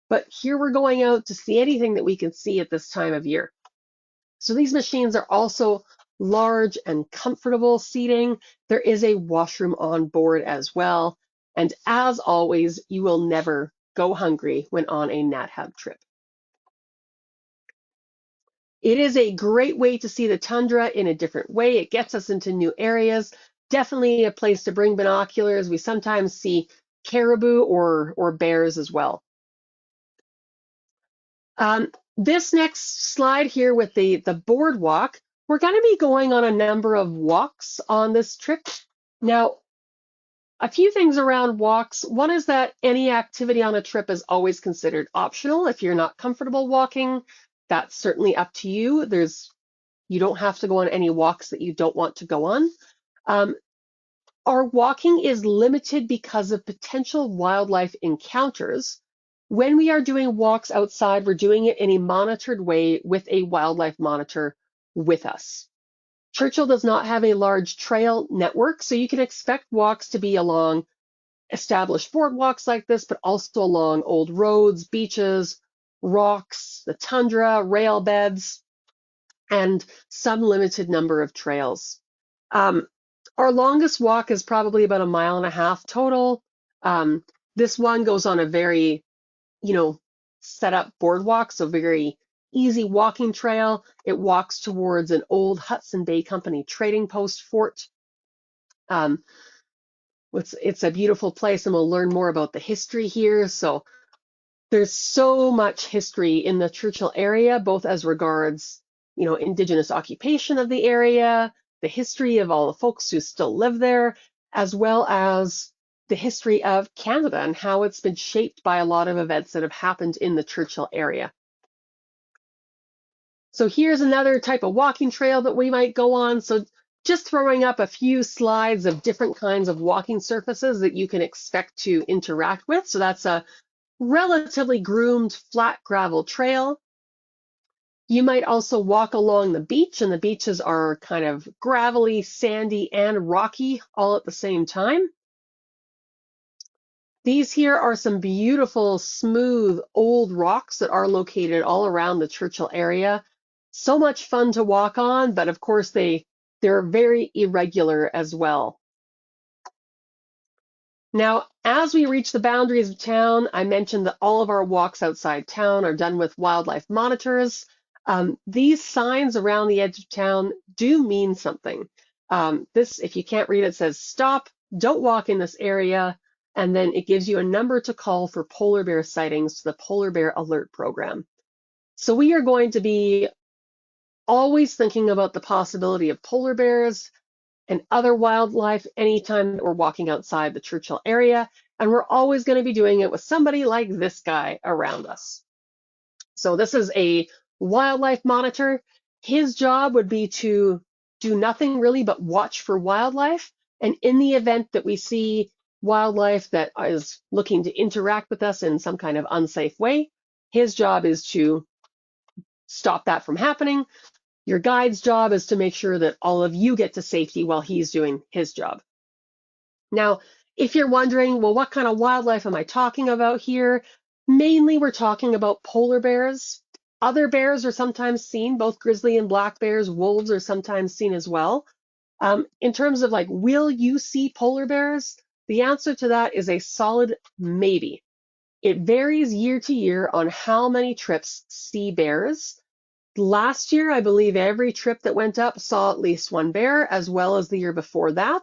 but here we're going out to see anything that we can see at this time of year. So these machines are also large and comfortable seating. There is a washroom on board as well. And as always, you will never go hungry when on a NatHab trip. It is a great way to see the tundra in a different way. It gets us into new areas. Definitely a place to bring binoculars. We sometimes see caribou or bears as well. This next slide here with the boardwalk, we're going to be going on a number of walks on this trip. Now, a few things around walks. One is that any activity on a trip is always considered optional. If you're not comfortable walking, that's certainly up to you. You don't have to go on any walks that you don't want to go on. Our walking is limited because of potential wildlife encounters. When we are doing walks outside, we're doing it in a monitored way with a wildlife monitor with us. Churchill does not have a large trail network, so you can expect walks to be along established boardwalks like this, but also along old roads, beaches, rocks, the tundra, rail beds, and some limited number of trails. Our longest walk is probably about 1.5 miles total. This one goes on a very, set up boardwalk, so very easy walking trail. It walks towards an old Hudson Bay Company trading post fort. It's a beautiful place, and we'll learn more about the history here. So there's so much history in the Churchill area, both as regards, Indigenous occupation of the area, the history of all the folks who still live there, as well as the history of Canada and how it's been shaped by a lot of events that have happened in the Churchill area. So here's another type of walking trail that we might go on. So just throwing up a few slides of different kinds of walking surfaces that you can expect to interact with. So that's a relatively groomed flat gravel trail. You might also walk along the beach, and the beaches are kind of gravelly, sandy, and rocky all at the same time. These here are some beautiful, smooth, old rocks that are located all around the Churchill area. So much fun to walk on, but of course they're very irregular as well. Now, as we reach the boundaries of town, I mentioned that all of our walks outside town are done with wildlife monitors. These signs around the edge of town do mean something. This, if you can't read it, says stop, don't walk in this area, and then it gives you a number to call for polar bear sightings to the Polar Bear Alert Program. So we are going to be always thinking about the possibility of polar bears and other wildlife anytime that we're walking outside the Churchill area, and we're always going to be doing it with somebody like this guy around us. So this is a wildlife monitor. His job would be to do nothing really but watch for wildlife, and in the event that we see wildlife that is looking to interact with us in some kind of unsafe way, his job is to stop that from happening. Your guide's job is to make sure that all of you get to safety while he's doing his job. Now, if you're wondering, well, what kind of wildlife am I talking about here? Mainly, we're talking about polar bears. Other bears are sometimes seen, both grizzly and black bears. Wolves are sometimes seen as well. In terms of like, will you see polar bears? The answer to that is a solid maybe. It varies year to year on how many trips see bears. Last year, I believe every trip that went up saw at least one bear, as well as the year before that.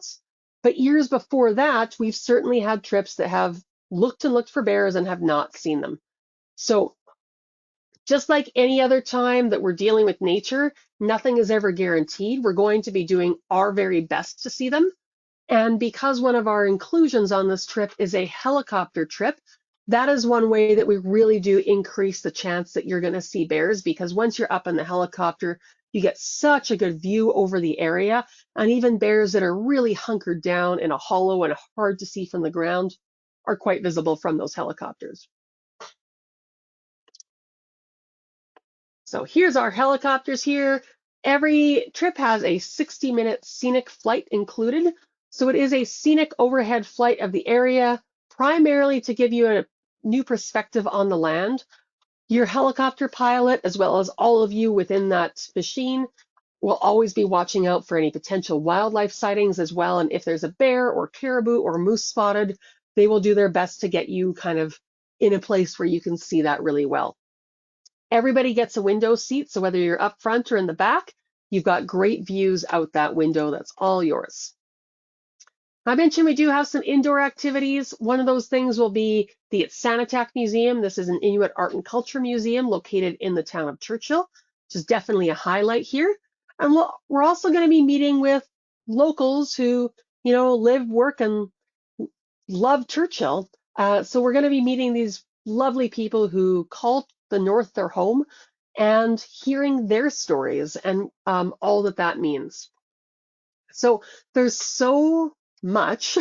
But years before that, we've certainly had trips that have looked and looked for bears and have not seen them. So just like any other time that we're dealing with nature, nothing is ever guaranteed. We're going to be doing our very best to see them. And because one of our inclusions on this trip is a helicopter trip, that is one way that we really do increase the chance that you're going to see bears, because once you're up in the helicopter, you get such a good view over the area, and even bears that are really hunkered down in a hollow and hard to see from the ground are quite visible from those helicopters. So here's our helicopters here. Every trip has a 60-minute scenic flight included. So it is a scenic overhead flight of the area, primarily to give you a new perspective on the land. Your helicopter pilot, as well as all of you within that machine, will always be watching out for any potential wildlife sightings as well. And if there's a bear or caribou or moose spotted, they will do their best to get you kind of in a place where you can see that really well. Everybody gets a window seat, so whether you're up front or in the back, you've got great views out that window. That's all yours. I mentioned we do have some indoor activities. One of those things will be the Sanitak Museum. This is an Inuit art and culture museum located in the town of Churchill, which is definitely a highlight here. And we're also going to be meeting with locals who, live, work, and love Churchill. So we're going to be meeting these lovely people who call the North their home and hearing their stories and all that means. So there's so much,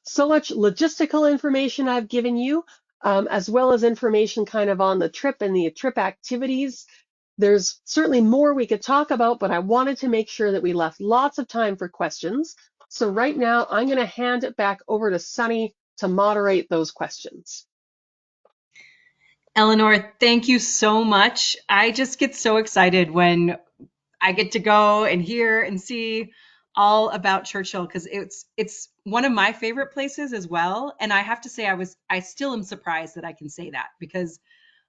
so much logistical information I've given you, as well as information kind of on the trip and the trip activities. There's certainly more we could talk about, but I wanted to make sure that we left lots of time for questions. So right now, I'm going to hand it back over to Sunny to moderate those questions. Eleanor, thank you so much. I just get so excited when I get to go and hear and see all about Churchill, because it's one of my favorite places as well. And I have to say I still am surprised that I can say that, because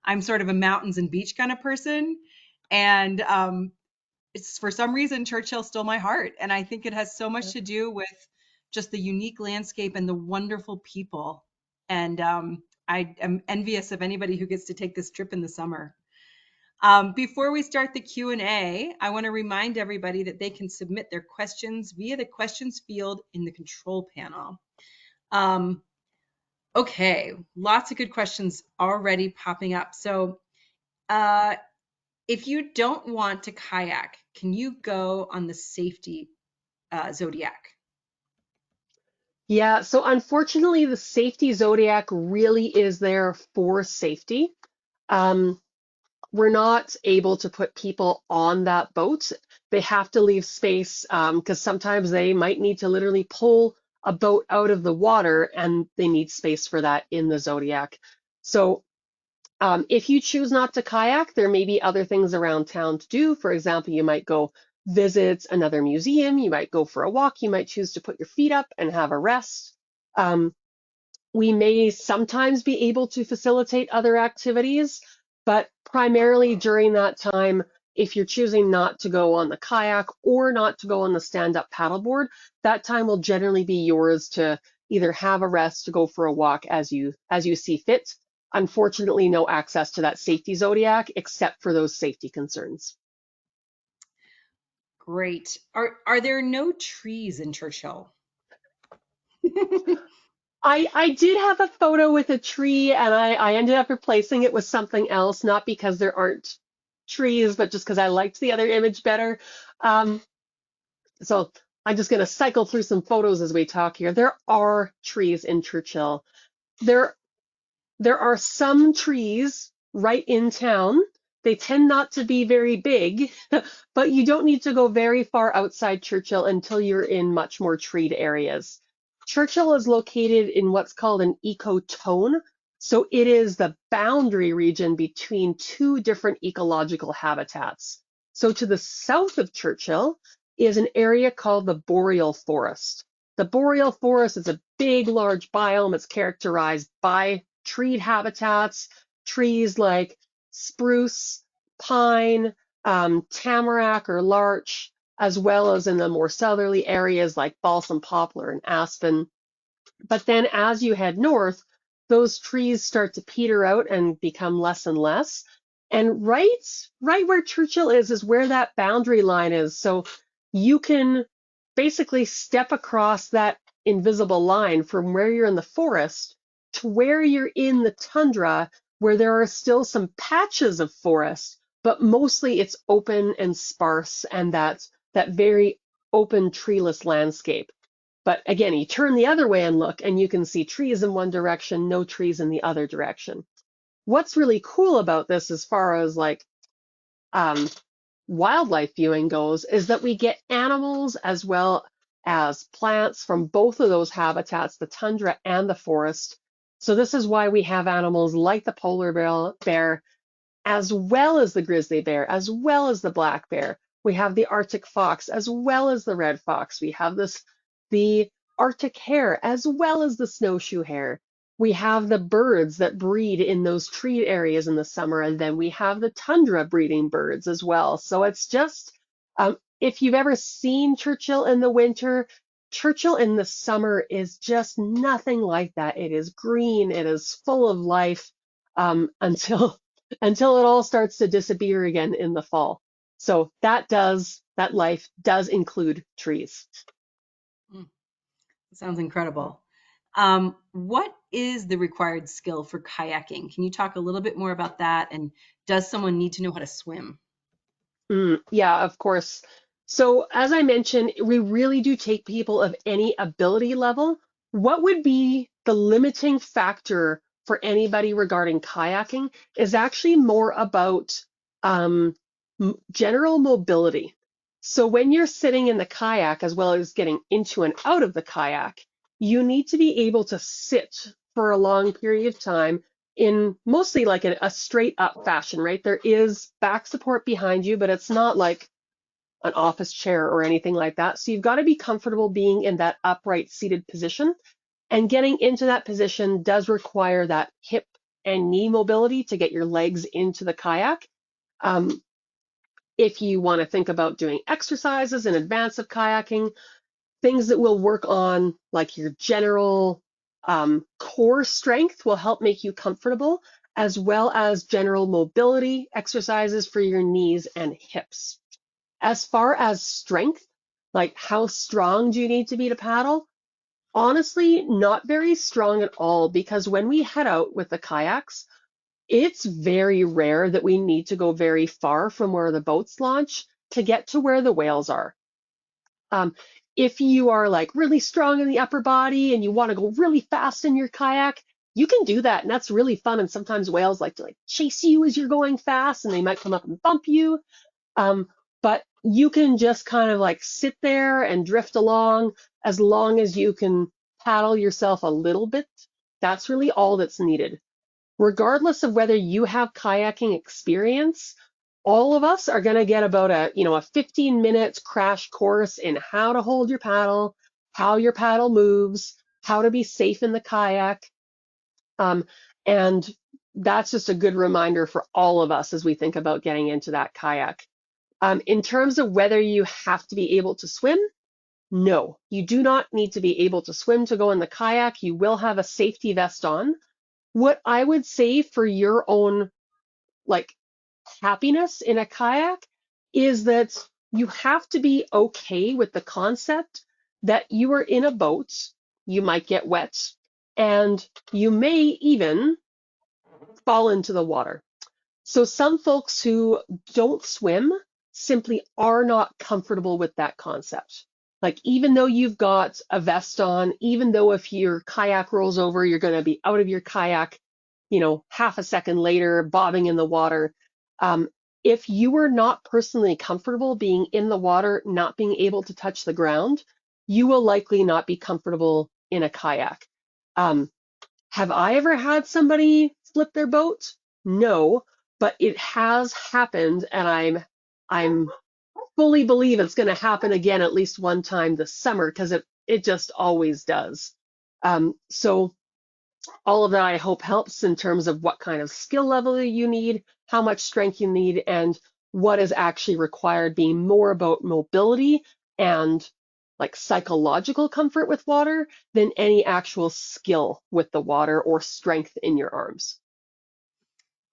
I'm sort of a mountains and beach kind of person. And it's, for some reason, Churchill stole my heart. And I think it has so much to do with just the unique landscape and the wonderful people. And I am envious of anybody who gets to take this trip in the summer. Before we start the Q&A, I want to remind everybody that they can submit their questions via the questions field in the control panel. Okay, lots of good questions already popping up. So if you don't want to kayak, can you go on the safety Zodiac? Yeah, so unfortunately, the safety Zodiac really is there for safety. We're not able to put people on that boat. They have to leave space because sometimes they might need to literally pull a boat out of the water, and they need space for that in the zodiac. So if you choose not to kayak, there may be other things around town to do. For example, you might go visit another museum, you might go for a walk, you might choose to put your feet up and have a rest. We may sometimes be able to facilitate other activities, but primarily during that time, if you're choosing not to go on the kayak or not to go on the stand-up paddleboard, that time will generally be yours to either have a rest, to go for a walk as you see fit. Unfortunately, no access to that safety zodiac except for those safety concerns. Great. Are there no trees in Churchill? I did have a photo with a tree, and I ended up replacing it with something else, not because there aren't trees, but just because I liked the other image better. Um, so I'm just going to cycle through some photos as we talk here. There are trees in Churchill. There there are some trees right in town. They tend not to be very big, but you don't need to go very far outside Churchill until you're in much more treed areas. Churchill is located in what's called an ecotone. So it is the boundary region between two different ecological habitats. So to the south of Churchill is an area called the boreal forest. The boreal forest is a big, large biome. It's characterized by treed habitats, trees like spruce, pine, tamarack or larch, as well as in the more southerly areas like balsam poplar and aspen. But then as you head north, those trees start to peter out and become less and less. And right where Churchill is where that boundary line is. So you can basically step across that invisible line from where you're in the forest to where you're in the tundra, where there are still some patches of forest, but mostly it's open and sparse and that very open treeless landscape. But again, you turn the other way and look, and you can see trees in one direction, no trees in the other direction. What's really cool about this, as far as like um, wildlife viewing goes, is that we get animals as well as plants from both of those habitats, the tundra and the forest. So this is why we have animals like the polar bear, as well as the grizzly bear, as well as the black bear. We have the Arctic fox, as well as the red fox. We have the Arctic hare, as well as the snowshoe hare. We have the birds that breed in those tree areas in the summer, and then we have the tundra breeding birds as well. So it's just, if you've ever seen Churchill in the winter, Churchill in the summer is just nothing like that. It is green, it is full of life, until it all starts to disappear again in the fall. So that life does include trees. Mm, sounds incredible. What is the required skill for kayaking? Can you talk a little bit more about that? And does someone need to know how to swim? Yeah, of course. So as I mentioned, we really do take people of any ability level. What would be the limiting factor for anybody regarding kayaking is actually more about um, general mobility. So when you're sitting in the kayak, as well as getting into and out of the kayak, you need to be able to sit for a long period of time in mostly like a straight up fashion, right? There is back support behind you, but it's not like an office chair or anything like that. So you've got to be comfortable being in that upright seated position. And getting into that position does require that hip and knee mobility to get your legs into the kayak. Um, if you want to think about doing exercises in advance of kayaking, things that will work on like your general core strength will help make you comfortable, as well as general mobility exercises for your knees and hips. As far as strength, like how strong do you need to be to paddle? Honestly, not very strong at all, because when we head out with the kayaks, it's very rare that we need to go very far from where the boats launch to get to where the whales are. Um, if you are like really strong in the upper body and you want to go really fast in your kayak, you can do that, and that's really fun. And sometimes whales like to like chase you as you're going fast, and they might come up and bump you. Um, but you can just kind of like sit there and drift along as long as you can paddle yourself a little bit. That's really all that's needed. Regardless of whether you have kayaking experience, all of us are going to get about a 15 minutes crash course in how to hold your paddle, how your paddle moves, how to be safe in the kayak. Um, and that's just a good reminder for all of us as we think about getting into that kayak. In terms of whether you have to be able to swim, no, you do not need to be able to swim to go in the kayak. You will have a safety vest on. What I would say for your own like happiness in a kayak is that you have to be okay with the concept that you are in a boat, you might get wet, and you may even fall into the water. So some folks who don't swim simply are not comfortable with that concept. Like even though you've got a vest on, even though if your kayak rolls over, you're going to be out of your kayak, half a second later, bobbing in the water. Um, if you are not personally comfortable being in the water, not being able to touch the ground, you will likely not be comfortable in a kayak. Um, have I ever had somebody flip their boat? No, but it has happened, and I'm fully believe it's going to happen again at least one time this summer because it just always does. So all of that I hope helps in terms of what kind of skill level you need, how much strength you need, and what is actually required, being more about mobility and like psychological comfort with water than any actual skill with the water or strength in your arms.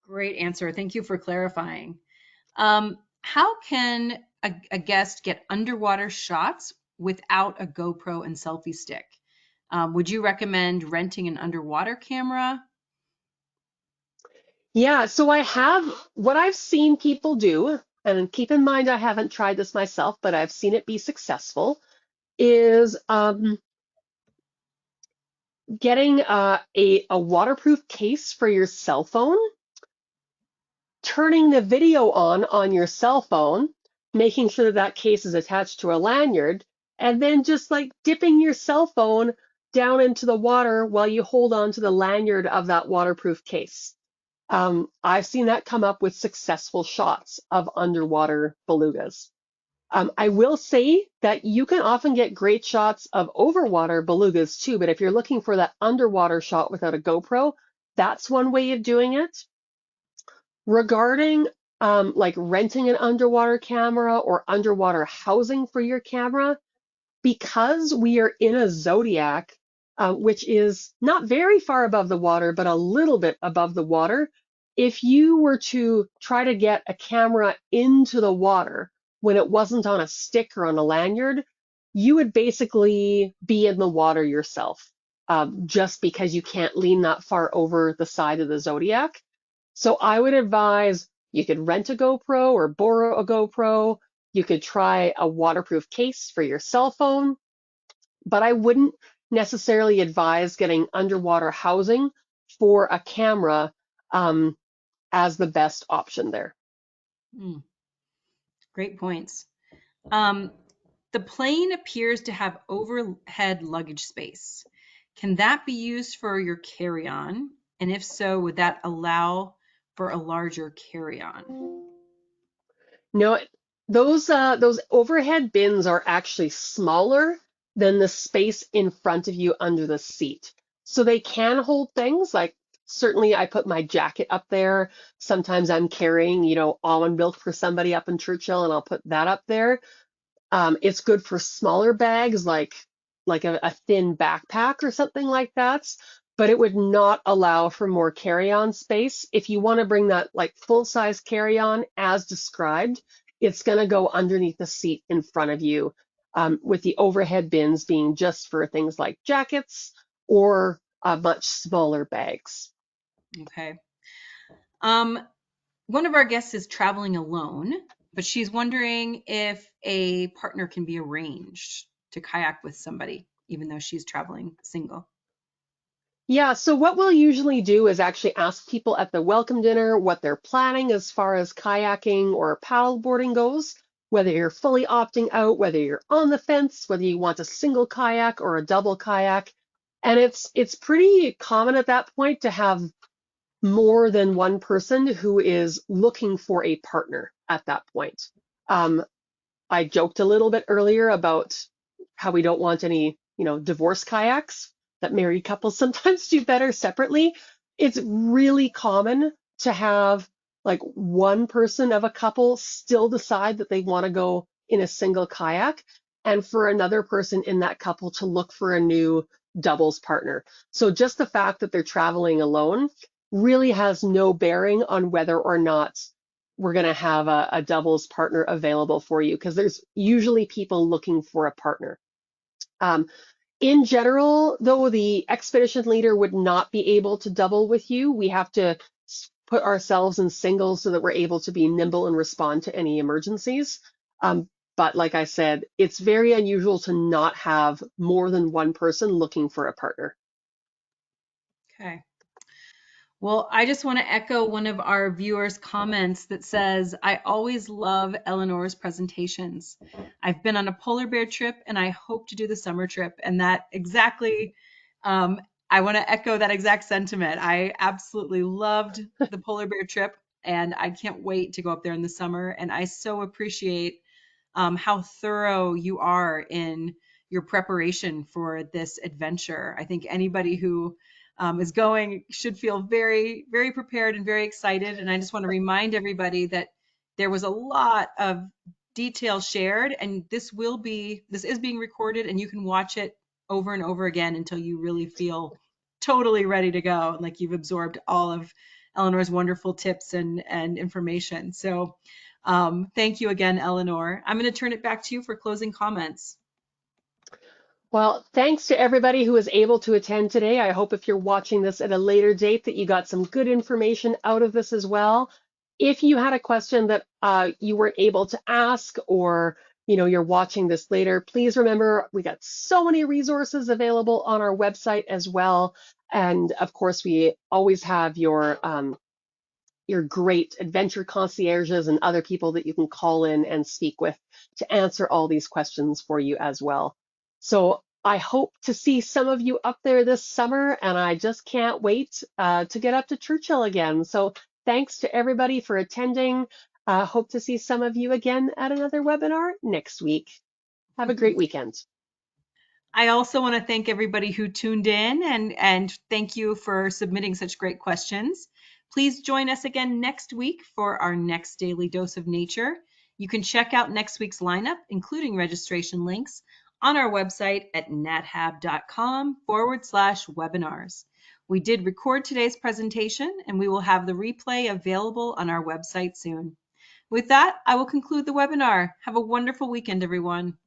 Great answer. Thank you for clarifying. How can a guest get underwater shots without a GoPro and selfie stick? Would you recommend renting an underwater camera? Yeah, so I have what I've seen people do, and keep in mind I haven't tried this myself, but I've seen it be successful, is getting a waterproof case for your cell phone, turning the video on your cell phone, making sure that that case is attached to a lanyard, and then just like dipping your cell phone down into the water while you hold on to the lanyard of that waterproof case. I've seen that come up with successful shots of underwater belugas. I will say that you can often get great shots of overwater belugas too, but if you're looking for that underwater shot without a GoPro, that's one way of doing it. Regarding like renting an underwater camera or underwater housing for your camera, because we are in a zodiac, which is not very far above the water, but a little bit above the water, if you were to try to get a camera into the water when it wasn't on a stick or on a lanyard, you would basically be in the water yourself, just because you can't lean that far over the side of the zodiac. So I would advise you could rent a GoPro or borrow a GoPro. You could try a waterproof case for your cell phone, but I wouldn't necessarily advise getting underwater housing for a camera as the best option there. Mm, great points. Um, the plane appears to have overhead luggage space. Can that be used for your carry-on? And if so, would that allow for a larger carry-on? No, those overhead bins are actually smaller than the space in front of you under the seat. So they can hold things like certainly I put my jacket up there. Sometimes I'm carrying, almond milk for somebody up in Churchill and I'll put that up there. It's good for smaller bags like a thin backpack or something like that, but it would not allow for more carry-on space. If you want to bring that like full-size carry-on as described, it's going to go underneath the seat in front of you, with the overhead bins being just for things like jackets or much smaller bags. Okay. Um, one of our guests is traveling alone, but she's wondering if a partner can be arranged to kayak with somebody, even though she's traveling single. Yeah, so what we'll usually do is actually ask people at the welcome dinner what they're planning as far as kayaking or paddleboarding goes. whether you're fully opting out, whether you're on the fence, whether you want a single kayak or a double kayak. And it's pretty common at that point to have more than one person who is looking for a partner at that point. I joked a little bit earlier about how we don't want any, divorce kayaks, that married couples sometimes do better separately. It's really common to have like one person of a couple still decide that they want to go in a single kayak, and for another person in that couple to look for a new doubles partner. So just the fact that they're traveling alone really has no bearing on whether or not we're going to have a doubles partner available for you, because there's usually people looking for a partner. In general, though, the expedition leader would not be able to double with you. We have to put ourselves in singles so that we're able to be nimble and respond to any emergencies. But like I said, it's very unusual to not have more than one person looking for a partner. Okay. Well, I just want to echo one of our viewers' comments that says, I always love Eleanor's presentations. I've been on a polar bear trip and I hope to do the summer trip. And that exactly, I want to echo that exact sentiment. I absolutely loved the polar bear trip and I can't wait to go up there in the summer. And I so appreciate how thorough you are in your preparation for this adventure. I think anybody who is going should feel very, very prepared and very excited. And I just want to remind everybody that there was a lot of detail shared, and this is being recorded, and you can watch it over and over again until you really feel totally ready to go, like you've absorbed all of Eleanor's wonderful tips and information. So thank you again, Eleanor. I'm going to turn it back to you for closing comments. Well, thanks to everybody who was able to attend today. I hope if you're watching this at a later date that you got some good information out of this as well. If you had a question that you weren't able to ask, or you're watching this later, please remember we got so many resources available on our website as well. And of course, we always have your great adventure concierges and other people that you can call in and speak with to answer all these questions for you as well. So I hope to see some of you up there this summer, and I just can't wait to get up to Churchill again. So thanks to everybody for attending. Hope to see some of you again at another webinar next week. Have a great weekend. I also want to thank everybody who tuned in, and thank you for submitting such great questions. Please join us again next week for our next daily dose of nature. You can check out next week's lineup, including registration links, on our website at nathab.com/webinars. We did record today's presentation, and we will have the replay available on our website soon. With that, I will conclude the webinar. Have a wonderful weekend, everyone.